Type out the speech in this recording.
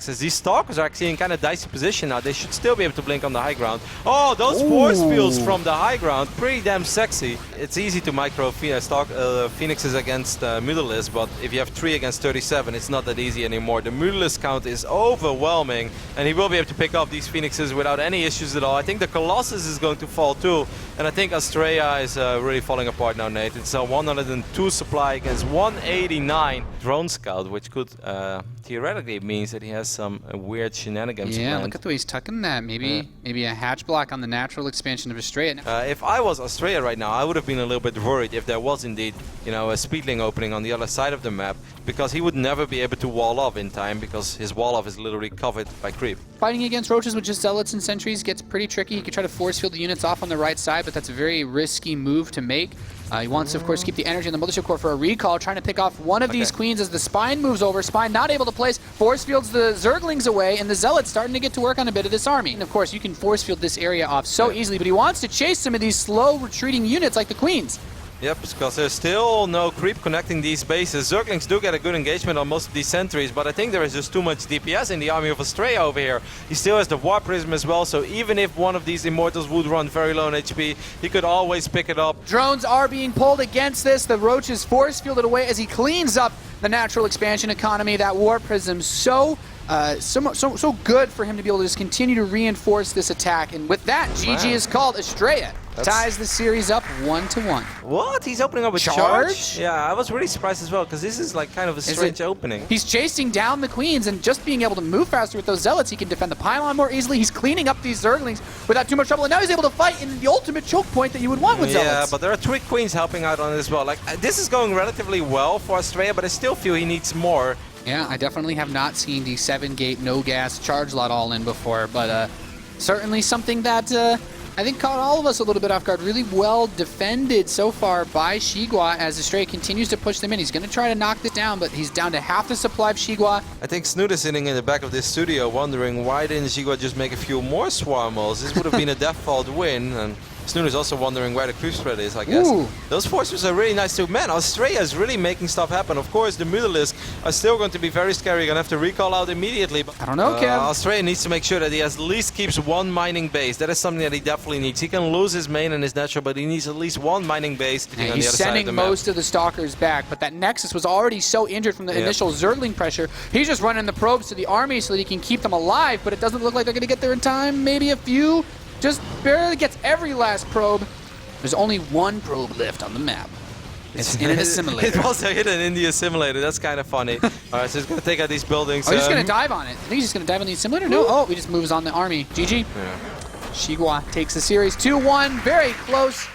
As these Stalkers are actually in kind of dicey position now. They should still be able to blink on the high ground. Oh, those force fields from the high ground, pretty damn sexy. It's easy to micro Phoenixes against Mutalisk, but if you have 3 against 37, it's not that easy anymore. The Mutalisk count is overwhelming, and he will be able to pick off these Phoenixes without any issues at all. I think the Colossus is going to fall too, and I think Astrea is really falling apart now, Nate. It's a 102 supply against 189 drone scout, which could theoretically means that he has some weird shenanigans. Yeah, look at the way he's tucking that. Maybe a hatch block on the natural expansion of Astrea. If I was Astrea right now, I would have been a little bit worried if there was indeed, you know, a speedling opening on the other side of the map, because he would never be able to wall off in time, because his wall off is literally covered by creep. Fighting against roaches with just zealots and sentries gets pretty tricky. He could try to force field the units off on the right side, but that's a very risky move to make. He wants to, of course, keep the energy in the Mothership Core for a recall, trying to pick off one of these queens as the Spine moves over. Spine not able to place, force fields the Zerglings away, and the Zealots starting to get to work on a bit of this army. And of course, you can force field this area off so easily, but he wants to chase some of these slow retreating units like the queens. Yep, because there's still no creep connecting these bases. Zerglings do get a good engagement on most of these sentries, but I think there is just too much DPS in the army of Astrea over here. He still has the Warp Prism as well, so even if one of these Immortals would run very low on HP, he could always pick it up. Drones are being pulled against this. The Roaches force fielded away as he cleans up the natural expansion economy. That Warp Prism so good for him to be able to just continue to reinforce this attack. And with that, GG is called. Astrea ties the series up 1-1. What? He's opening up a charge? Yeah, I was really surprised as well, because this is like kind of a strange opening. He's chasing down the queens, and just being able to move faster with those zealots, he can defend the pylon more easily. He's cleaning up these Zerglings without too much trouble, and now he's able to fight in the ultimate choke point that you would want with zealots. Yeah, but there are 3 queens helping out on it as well. Like, this is going relatively well for Astrea, but I still feel he needs more. Yeah, I definitely have not seen the 7-gate, no-gas charge lot all in before, but certainly something that I think caught all of us a little bit off guard. Really well defended so far by XiGua as Astrea continues to push them in. He's going to try to knock this down, but he's down to half the supply of XiGua. I think Snoot is sitting in the back of this studio wondering why didn't XiGua just make a few more Swarmals? This would have been a default win. And Snoot is also wondering where the creep spread is, I guess. Ooh. Those forces are really nice too. Man, Astrea is really making stuff happen. Of course, the Mutalisk are still going to be very scary. You're going to have to recall out immediately. But I don't know, Kev. Astrea needs to make sure that he at least keeps 1 mining base. That is something that he definitely needs. He can lose his main and his natural, but he needs at least 1 mining base. And he's sending most of the Stalkers back, but that Nexus was already so injured from the initial Zergling pressure. He's just running the probes to the army so that he can keep them alive, but it doesn't look like they're going to get there in time. Maybe a few. Just barely gets every last probe. There's only 1 probe left on the map. It's in an assimilator. It was hidden in the assimilator. That's kind of funny. Alright, so he's going to take out these buildings. Oh, he's just going to dive on it. I think he's just going to dive on the assimilator. No. Oh, he just moves on the army. GG. Yeah. XiGua takes the series 2-1. Very close.